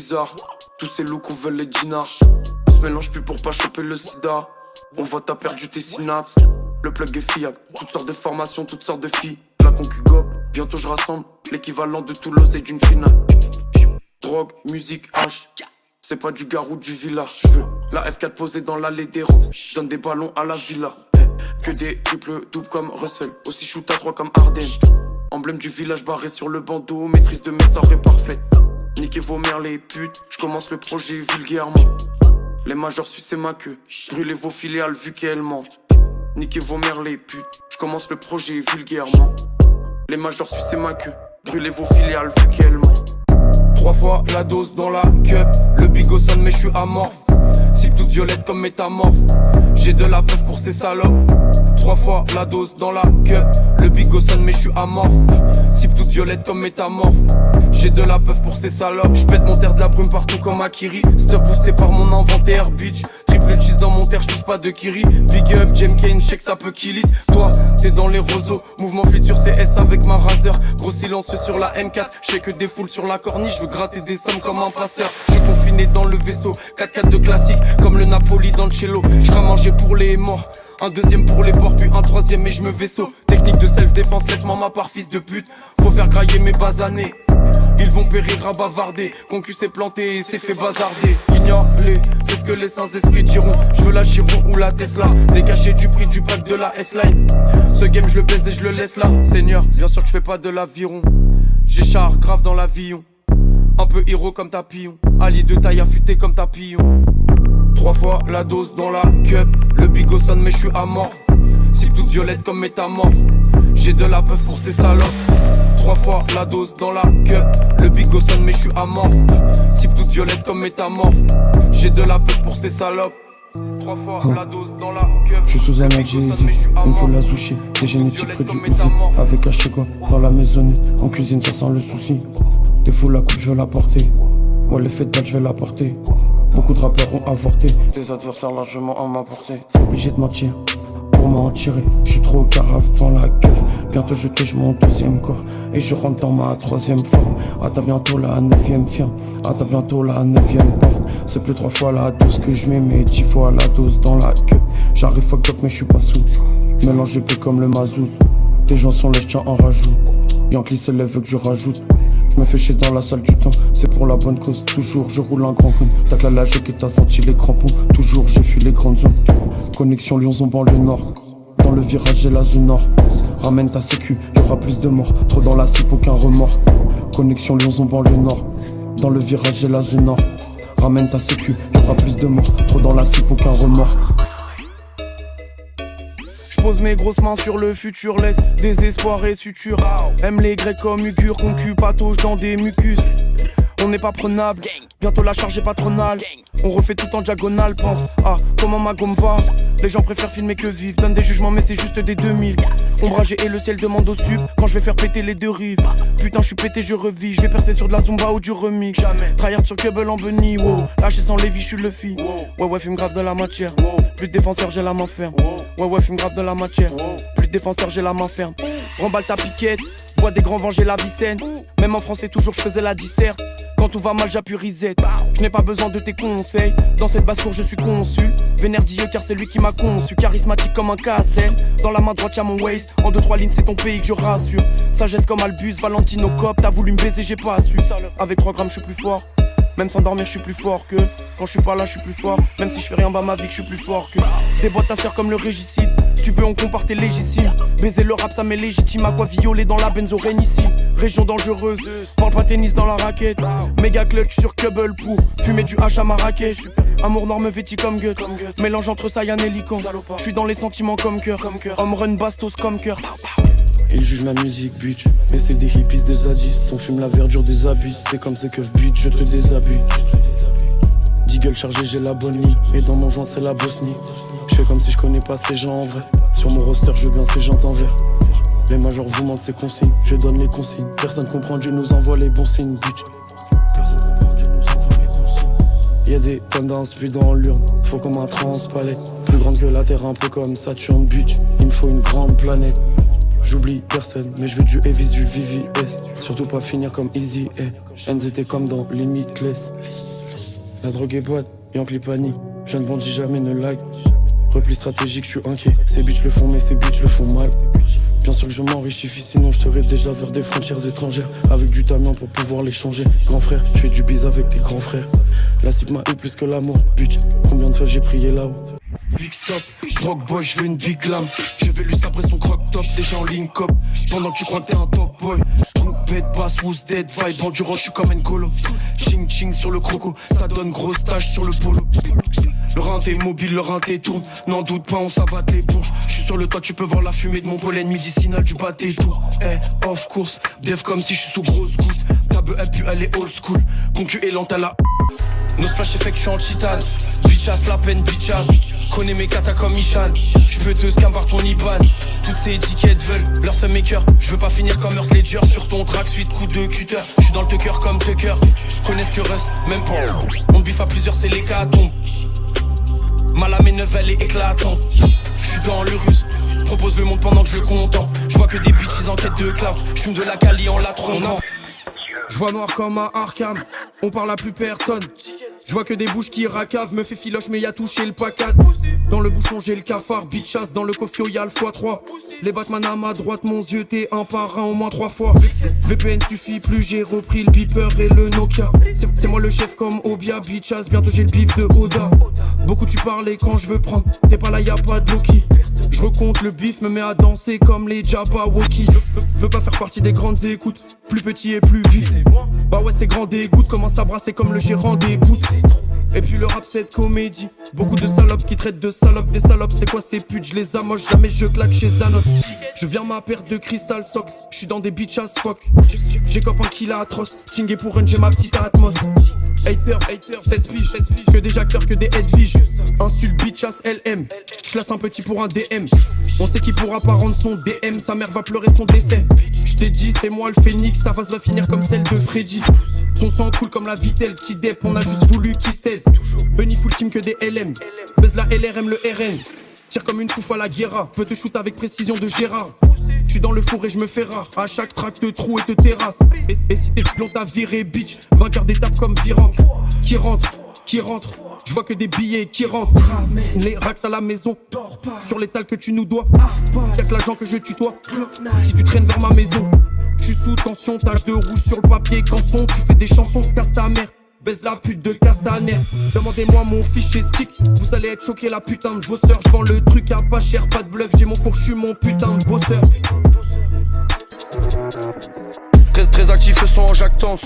bizarre. Tous ces loups qu'on veut les dinars. On se mélange plus pour pas choper le sida. On voit t'as perdu tes synapses. Le plug est fiable, toutes sortes de formations, toutes sortes de filles. La concu gobe, bientôt je rassemble l'équivalent de Toulouse et d'une finale. Drogue, musique, H, c'est pas du garou du village. Je veux la F4 posée dans l'allée des Roms. Donne des ballons à la villa. Que des triples doubles comme Russell. Aussi shoot à 3 comme Harden. Emblème du village barré sur le bandeau. Maîtrise de mes sorts est parfaite. Niquez vos mères les putes. J'commence le projet vulgairement. Les majors suissent ma queue. Brûlez vos filiales vu qu'elles mentent. Niquez vos mères les putes. J'commence le projet vulgairement. Les majors suissent ma queue. Brûlez vos filiales vu qu'elles mentent. 3 fois la dose dans la cup. Le bigot sonne mais j'suis amorphe. Cible toute violette comme métamorphe. J'ai de la preuve pour ces salopes. 3 fois la dose dans la cup. Le bigot sonne mais j'suis amorphe. Cible toute violette comme métamorphe. J'ai de la preuve pour ces salopes. J'pète mon terre de la brume partout comme Akiri. Stuff boosté par mon inventaire bitch. Triple cheese dans mon terre, j'pousse pas de Kiri. Big up, Jem Kane, j'sais que ça peut kill it. Toi, t'es dans les roseaux. Mouvement fluide sur CS avec ma razer. Gros silencieux sur la M4. J'sais que des foules sur la corniche. J'veux gratter des sommes comme un passeur. J'suis confiné dans le vaisseau. 4-4 de classique, comme le Napoli dans le cello. J'serai mangé pour les morts. Un deuxième pour les porcs, puis un troisième et j'me vaisseau. Technique de self-défense, laisse-moi ma part, fils de pute. Faut faire grailler mes basanés. Ils vont périr à bavarder. Concu s'est planté et s'est fait bazarder. Ignore-les, c'est ce que les sans-esprits diront. J'veux la Chiron ou la Tesla. Décaché du prix du pack de la S-Line. Ce game je le baise et je le laisse là. Seigneur, bien sûr que j'fais pas de l'aviron. J'ai char grave dans l'avion. Un peu héros comme tapillon. Allié de taille affûté comme tapillon. 3 fois la dose dans la cup. Le bigot sonne mais j'suis amorphe. Cible toute violette comme métamorphe. J'ai de la peuf pour ces salopes. 3 fois la dose dans la cup. Le bigot sonne mais j'suis amorphe. Cible toute violette comme métamorphe. J'ai de la peuf pour ces salopes. 3 fois la dose dans la cup. J'suis sous un mec, j'ai easy. Il me faut la sushi. Des génétiques près du Uzi. Avec un chez-quoi dans la maisonnée. En cuisine ça sent le souci. Des fous la coupe je veux la porter. Ouais les fêtes je vais la porter. Beaucoup de rappeurs ont avorté. Des adversaires largement à ma portée. Obligé de mentir pour m'en tirer. J'suis trop carafe devant la keuf. Bientôt je tèche mon deuxième corps. Et je rentre dans ma troisième forme. Ah t'as bientôt la 9ème firme. Ah t'as bientôt la 9ème porte. C'est plus 3 fois la dose que je mets, mais 10 fois la dose dans la queue. J'arrive fuck up mais j'suis pas sous. Mélange je peux comme le mazout. Des gens sont là j'tiens en rajout. Yankee se lève que je rajoute. Je me fais chier dans la salle du temps, c'est pour la bonne cause. Toujours je roule un grand coup. T'as que la lâche que t'as senti les crampons. Toujours je fuis les grandes zones. Connexion Lyon-Zon banlieue nord. Dans le virage j'ai la zone nord. Ramène ta sécu, y'aura plus de morts. Trop dans la cible, aucun remords. Connexion Lyon-Zon banlieue nord. Dans le virage j'ai la zone nord. Ramène ta sécu, y'aura plus de morts. Trop dans la cible, aucun remords. Pose mes grosses mains sur le futur, laisse désespoir et suture. Aime les grecs comme Ugure, concu patauge dans des mucus. On n'est pas prenable, bientôt la charge est patronale. On refait tout en diagonale, pense à comment ma gomme va. Les gens préfèrent filmer que vivre, donnent des jugements mais c'est juste des 2000. Ombragé et le ciel demande au sub quand je vais faire péter les deux rives. Putain je suis pété, je revis, je vais percer sur de la zumba ou du remix. Tryhard sur Cubble en Bunny, wow. Lâché sans Lévi, je suis le fi. Ouais fume grave de la matière. Plus de défenseur, j'ai la main ferme. Ouais fume grave de la matière. Plus de défenseur, j'ai la main ferme. Remballe ta piquette, bois des grands vents, j'ai la vicenne. Même en français toujours je faisais la disserte. Quand tout va mal j'appuie reset. Je n'ai pas besoin de tes conseils. Dans cette basse-cour je suis consul. Vénère Dieu car c'est lui qui m'a conçu. Charismatique comme un Cassel. Dans la main droite y'a mon waist. En 2-3 lignes c'est ton pays que je rassure. Sagesse comme Albus, Valentino Cop. T'as voulu me baiser j'ai pas su. Avec 3 grammes je suis plus fort. Même sans dormir je suis plus fort que. Quand je suis pas là je suis plus fort. Même si je fais rien dans ma vie que je suis plus fort que. Déboîte ta sœur comme le régicide. Si tu veux on compare tes légitimes. Baiser le rap ça m'est légitime. À quoi violer dans la benzo ici. Région dangereuse. Parle pas tennis dans la raquette. Méga clutch sur Cubble pour fumer du H à Marrakech. Amour noir me vêtit comme Gut. Mélange entre Saiyan et Lican. Je suis dans les sentiments comme cœur. Homme run bastos comme cœur. Ils jugent ma musique, bitch. Mais c'est des hippies, des zadistes. On fume la verdure des abysses. C'est comme ce keufs, bitch, je te déshabille. 10 gueules chargées, j'ai la bonne ligne. Et dans mon joint, c'est la Bosnie. Je fais comme si je connais pas ces gens en vrai. Sur mon roster, je veux bien ces gens en vert. Les majors vous mentent ces consignes. Je donne les consignes. Personne comprend, Dieu nous envoie les bons signes, bitch. Personne comprend, Dieu nous envoie les bons signes. Y'a des tonnes d'inspi dans l'urne. Faut comme un transpalette. Plus grande que la Terre, un peu comme Saturne, bitch. Il me faut une grande planète. J'oublie personne, mais je veux du Evis, du VVS. Surtout pas finir comme Easy, NZT comme dans Limitless. La drogue est boîte, Yankee panique. Je ne bandis jamais, ne like. Repli stratégique, je suis inquiet. Ces bitches le font, mais ces bitches le font mal. Bien sûr que je m'enrichifie, sinon je serais déjà vers des frontières étrangères. Avec du tamian pour pouvoir les changer. Grand frère, je fais du bise avec tes grands frères. La cible m'a eu plus que l'amour, bitch. Combien de fois j'ai prié là-haut. Big stop, drogue boy, je veux une big lame. Je vais lui sabrer son croc top, déjà en link up. Pendant que tu crois que t'es un top boy. Troupette, basse, who's dead, vibe, endurant, je suis comme un colo. Ching ching sur le croco, ça donne grosse tache sur le polo. Le rinté mobile, le rinté tourne. N'en doute pas, on s'abatte les bourges. Je suis sur le toit, tu peux voir la fumée de mon pollen médicinal du pâté tour. Off course, dev comme si je suis sous grosse goutte. Ta beuh a pu aller old school. Concu et lente à la. No splash effect, je suis en titane. Bitchass, la peine, bitchass. Connais mes katas comme Michal. J'peux te scam par ton IBAN. Toutes ces étiquettes veulent leur seum maker. J'veux pas finir comme Earth Ledger. Sur ton track, suite coup de cutter. J'suis dans le tucker comme Tucker. Connais ce que Russ, même pas. On biffe à plusieurs, c'est l'hécatombe. Ma lame est neuve, elle est éclatante. J'suis dans le russe. Propose le monde pendant que je le contemple. J'vois que des bitches en quête de clout. J'fume de la Cali en la trompant. J'vois noir comme un Arkham. On parle à plus personne. J'vois que des bouches qui racavent. Me fait filoche mais y'a touché le pacat. Dans le bouchon j'ai le cafard. Bitchass dans le cofio y'a le x3. Les Batman à ma droite mon yeux. T'es un par un au moins 3 fois. VPN suffit plus, j'ai repris le beeper et le Nokia. C'est moi le chef comme Obia. Bitchass bientôt j'ai le bif de Oda. Beaucoup tu parles et quand je veux prendre. T'es pas là y'a pas de Loki. Je recompte le bif, me mets à danser comme les Jabberwocky. Veux pas faire partie des grandes écoutes. Plus petit et plus vif. Bah ouais c'est grand dégoûte. Commence à brasser comme le gérant des gouttes. Et puis le rap c'est comédie. Beaucoup de salopes qui traitent de salopes. Des salopes c'est quoi ces putes, je les amoche. Jamais je claque chez Zanot. Je viens ma paire de cristal sock. Je suis dans des bitches fuck. J'ai cop un kill atroce. Chingé pour run, j'ai ma petite atmos. Hater, 16 piges. Que des acteurs, que des headfish. Insulte bitchass LM. J'lasse un petit pour un DM. On sait qui pourra pas rendre son DM. Sa mère va pleurer son décès. J't'ai dit c'est moi le phénix. Ta face va finir comme celle de Freddy. Son sang coule comme la vitelle, petit dep, on a juste voulu qu'il se taise. Bunny full team que des LM. Baise la LRM, le RN. Tire comme une fouf à la guerra. Peut te shoot avec précision de Gérard. J'suis dans le four et j'me fais rare. À chaque track te trou et te terrasse. Et si t'es long t'as viré bitch. Vainqueur d'étape comme Virank. Qui rentre. J'vois que des billets qui rentrent. Les racks à la maison. Sur l'étal que tu nous dois. Y'a que l'agent que je tutoie. Si tu traînes vers ma maison. J'suis sous tension, tache de rouge sur le papier canson. Tu fais des chansons, casse ta mère. Baise la pute de Castaner. Demandez-moi mon fichier stick. Vous allez être choqués la putain de bosseur. J'vends le truc à pas cher, pas de bluff. J'ai mon fourchu, mon putain de bosseur. Très actif, le son en jactance.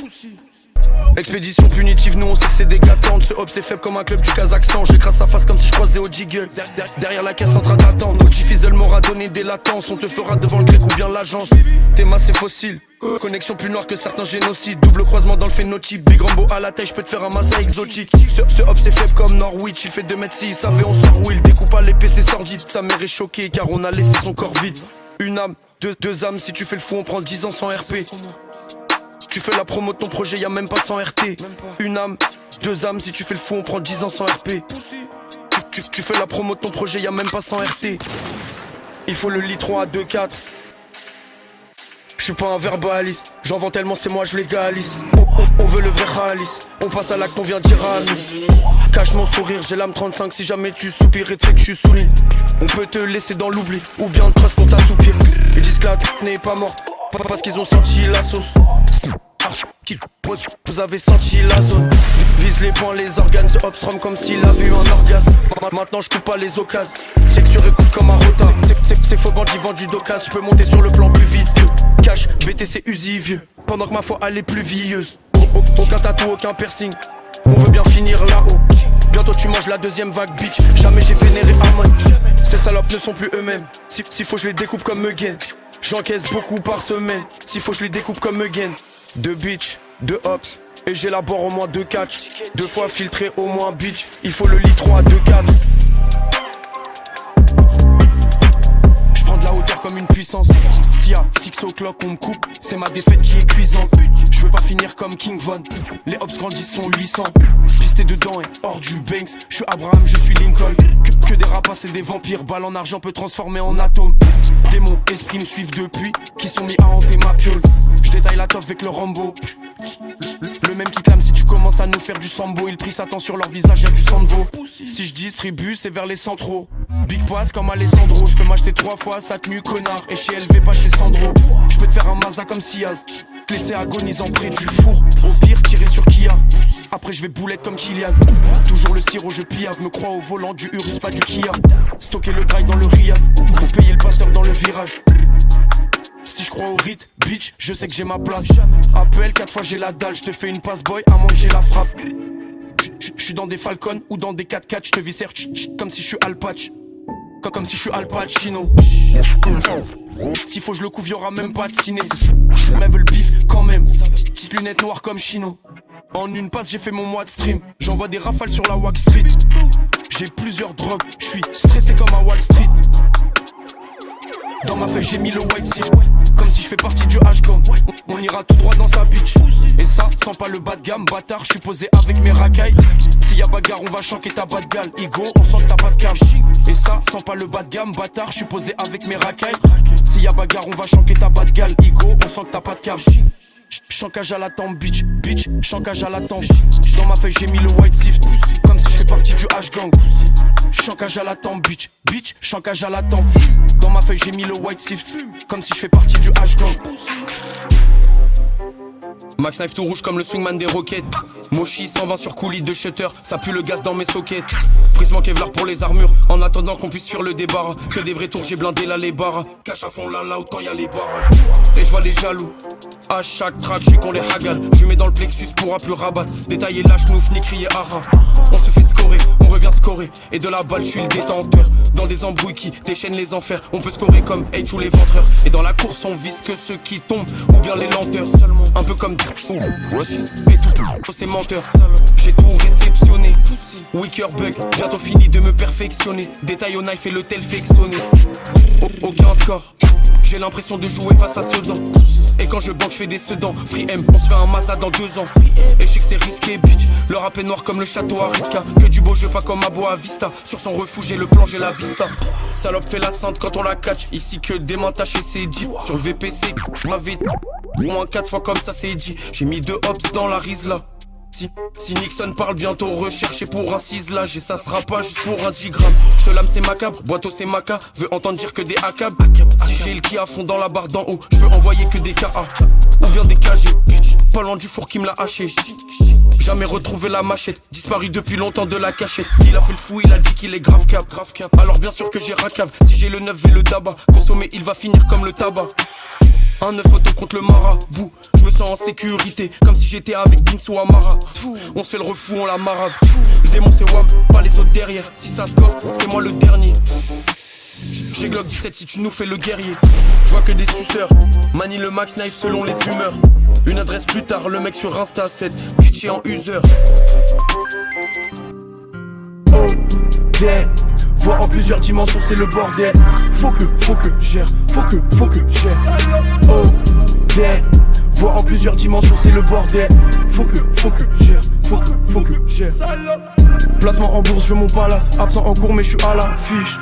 Expédition punitive, nous on sait que c'est des gâtantes. Ce hop c'est faible comme un club du Kazakhstan. J'écrase sa face comme si je croisais au jiggle. Derrière la caisse en train d'attendre. Nos Fizzle m'aura donné des latences. On te fera devant le grec ou bien l'agence. Tes masses c'est fossile. Connexion plus noire que certains génocides. Double croisement dans le phénotype. Big Rambo à la taille, j'peux te faire un massa exotique. Ce hop c'est faible comme Norwich. Il fait 2m6, il savait on sort où il découpe à l'épée c'est sordide. Sa mère est choquée car on a laissé son corps vide. Une âme, deux âmes. Si tu fais le fou on prend 10 ans sans RP. Tu fais la promo de ton projet, y'a même pas 100 RT. Une âme, deux âmes, si tu fais le fou on prend 10 ans sans RP. Tu fais la promo de ton projet, y'a même pas 100 RT. Il faut le litron à 2-4. J'suis pas un verbaliste, j'en vends tellement c'est moi je légalise. On veut le vrai Khalis, on passe à l'acte on vient dire à nous. Cache mon sourire, j'ai l'âme 35 si jamais tu soupires et tu sais que je suis soumis. On peut te laisser dans l'oubli, ou bien te trust pour t'assoupir. Ils disent que la n'est pas morte, pas parce qu'ils ont senti la sauce. Vous avez senti la zone. Vise les poings, les organes, ce hop comme s'il a vu un orgasme. Maintenant je coupe pas les occasions. C'est que tu récoutes comme un retard. C'est faux bandit vendu d'occasion. Je peux monter sur le plan plus vite que Cash, BTC Uzi vieux. Pendant que ma foi elle est plus vieilleuse. Aucun tatou, aucun piercing. On veut bien finir là-haut. Bientôt tu manges la deuxième vague bitch. Jamais j'ai vénéré Amon. Ces salopes ne sont plus eux-mêmes. S'il faut je les découpe comme Mugen. J'encaisse beaucoup par semaine. S'il faut je les découpe comme Mugen. 2 bitch, 2 hops. Et j'élabore au moins 2 catch. 2 fois filtré au moins bitch. Il faut le litron à 2-4. J'prends de la hauteur comme une pute. puissance. Si à 6 o'clock on me coupe, c'est ma défaite qui est cuisante. Je veux pas finir comme King Von, les hops grandissent sont 800. Pisté dedans et hors du Banks, je suis Abraham, je suis Lincoln. Que des rapaces et des vampires, balle en argent peut transformer en atome. Démons, esprits me suivent depuis, qui sont mis à hanter ma piole. Je détaille la toffe avec le Rambo. Le même qui clame si tu commences à nous faire du sambo. Il prie Satan sur leur visage, y'a du sang de veau. Si je distribue, c'est vers les centraux. Big pass comme Alessandro. Je peux m'acheter 3 fois sa tenue connard. Et chez LV pas chez Sandro. Je peux te faire un Mazda comme Siaz, te laisser agonisant près du four. Au pire tirer sur Kia. Après je vais boulette comme Kylian. Toujours le sirop je piave. Me crois au volant du Urus pas du Kia. Stocker le drive dans le Riyad pour payer le passeur dans le virage. Si je crois au rite, bitch, je sais que j'ai ma place. Appelle 4 fois j'ai la dalle, je te fais une passe boy à moins que j'ai la frappe. Je suis dans des Falcons ou dans des 4x4, je te viscère comme si je suis Al Patch. Comme si je suis Al Pacino. S'il faut je le couvre, y'aura même pas de ciné. Mais veut le bif quand même. Petite lunette noire comme Chino. En une passe j'ai fait mon mois de stream. J'envoie des rafales sur la Wack Street. J'ai plusieurs drogues, je suis stressé comme à Wall Street. Dans ma feuille j'ai mis le white shift. Comme si je fais partie du H-Gang. On ira tout droit dans sa bitch. Et ça, sans pas le bas de gamme. Bâtard, je suis posé avec mes racailles. S'il y a bagarre, on va chanquer ta bas de gale. Igo, on sent que t'as pas de cam. Et ça, sans pas le bas de gamme. Bâtard, je suis posé avec mes racailles. S'il y a bagarre, on va chanquer ta bas de gale. Igo, on sent que t'as pas de cam. Chancage à la tempe, bitch, bitch, chancage à la tempe. Dans ma feuille j'ai mis le white shift. Comme si je fais partie du H-Gang. Chancage à la tempe, bitch, bitch, chancage à la tempe. Dans ma feuille j'ai mis le white shift. Comme si je fais partie du H-Gang. Max Knife tout rouge comme le swingman des roquettes. Moshi 120 sur coulis de shutter, ça pue le gaz dans mes sockets. Prisme Kevlar pour les armures, en attendant qu'on puisse faire le débarras. Que des vrais tours, j'ai blindé là les barres. Cache à fond là quand y'a les barrages. Et je vois les jaloux, à chaque track j'sais qu'on les hagale. Je mets dans le plexus pourra plus rabattre. Détailler la chenouf, ni crier ara. On se fait scorer, on revient scorer. Et de la balle je suis le détenteur. Dans des embrouilles qui déchaînent les enfers. On peut scorer comme H ou les ventreurs. Et dans la course on vise que ceux qui tombent ou bien les lenteurs. Un peu comme et tout c'est menteur. J'ai tout réceptionné. Wicker bug, bientôt fini de me perfectionner. Détail au knife et le tel fait sonner. Aucun score, j'ai l'impression de jouer face à Sedan. Et quand je banque je fais des sedans. Free M, on se fait un Mazda dans 2 ans. Et je sais que c'est risqué bitch. Le rap est noir comme le château Arisca. Que du beau jeu pas comme à Boa Vista. Sur son refuge j'ai le plan, j'ai la vista. Salope fait la sainte quand on la catch. Ici que des mains tachées c'est dit. Sur le VPC, m'avait moins 4 fois comme ça c'est dit. J'ai mis 2 hops dans la rise là. Si Nixon parle bientôt recherché pour un ciselage. Et ça sera pas juste pour un 10 grammes. Je lame c'est macabre, boiteau c'est maca. Veux entendre dire que des ACAB. Si j'ai le qui à fond dans la barre d'en haut, je peux envoyer que des KA. Ou bien des KG. Pas loin du four qui me l'a haché. Jamais retrouvé la machette. Disparu depuis longtemps de la cachette. Il a fait le fou, il a dit qu'il est grave cap. Alors bien sûr que j'ai racave. Si j'ai le 9 et le tabac, consommer il va finir comme le tabac. Un 9 auto contre le marabout. Je me sens en sécurité, comme si j'étais avec Binz ou Amara. On se fait le refou, on la marave. Le démon c'est Wam, pas les autres derrière. Si ça score, c'est moi le dernier. J'ai Glock 17 si tu nous fais le guerrier. Je vois que des suceurs, manie le Max Knife selon les humeurs. Une adresse plus tard, le mec sur Insta 7, pitché en user. Oh, yeah. Voir en plusieurs dimensions c'est le bordel. Faut que gère, faut que gère. Oh, yeah. Voir en plusieurs dimensions c'est le bordel. Faut que gère, faut que gère. Placement en bourse, je veux mon palace. Absent en cours mais je suis à la fiche.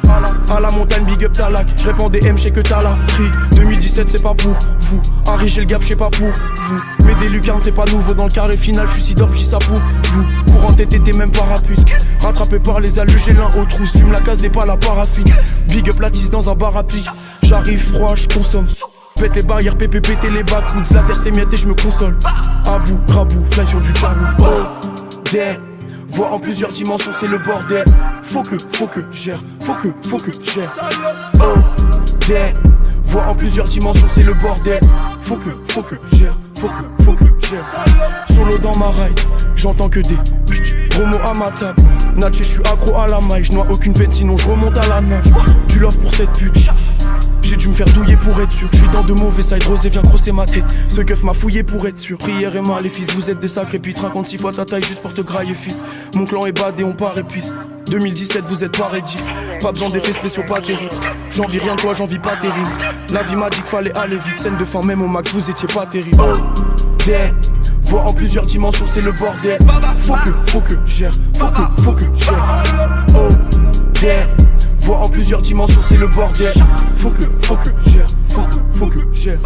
À la montagne, big up Talak. Je réponds des M, je sais que t'as la trick. 2017 c'est pas pour vous. Henri j'ai le gap, je sais pas pour vous. Mais des lucarnes c'est pas nouveau. Dans le carré final, je suis Sidorf, j'dis ça pour vous. Courant tête, t'es même parapusque. Rattrapé par les alus, j'ai l'un aux trousses. Fume la case des pas la paraffine. Big up la tisse dans un bar à pique. J'arrive froid, je consomme. Pète les barrières, pépé, péter les backwoods. La terre c'est miette et je me console. Abou, rabou, fly sur du charou. Oh, yeah. Voir en plusieurs dimensions c'est le bordel. Faut que gère, faut que gère. Oh, yeah. Voir en plusieurs dimensions c'est le bordel. Faut que gère, faut que gère. Solo dans ma ride, j'entends que des bitch. Gros mots à ma table, Natché je suis accro à la maille. Je noie aucune peine sinon je remonte à la nage. Du love pour cette pute. J'ai dû me faire douiller pour être sûr. Je suis dans de mauvais sides, Rosé vient crosser ma tête. Ce keuf m'a fouillé pour être sûr. Prière et mal les fils, vous êtes des sacrés pitres. 56 fois ta taille juste pour te grailler fils. Mon clan est badé, on part épice. 2017 vous êtes pas ready. Pas besoin d'effets spéciaux, pas terribles. J'envie rien de toi, j'envie pas terrible. La vie m'a dit qu'il fallait aller vite. Scène de fin même au max, vous étiez pas terrible. Oh, damn. Voir en plusieurs dimensions, c'est le bordel. Faut que je gère. Faut que je gère. Oh, damn. Voir en plusieurs dimensions, c'est le bordel. Faut que je gère. Faut que je gère.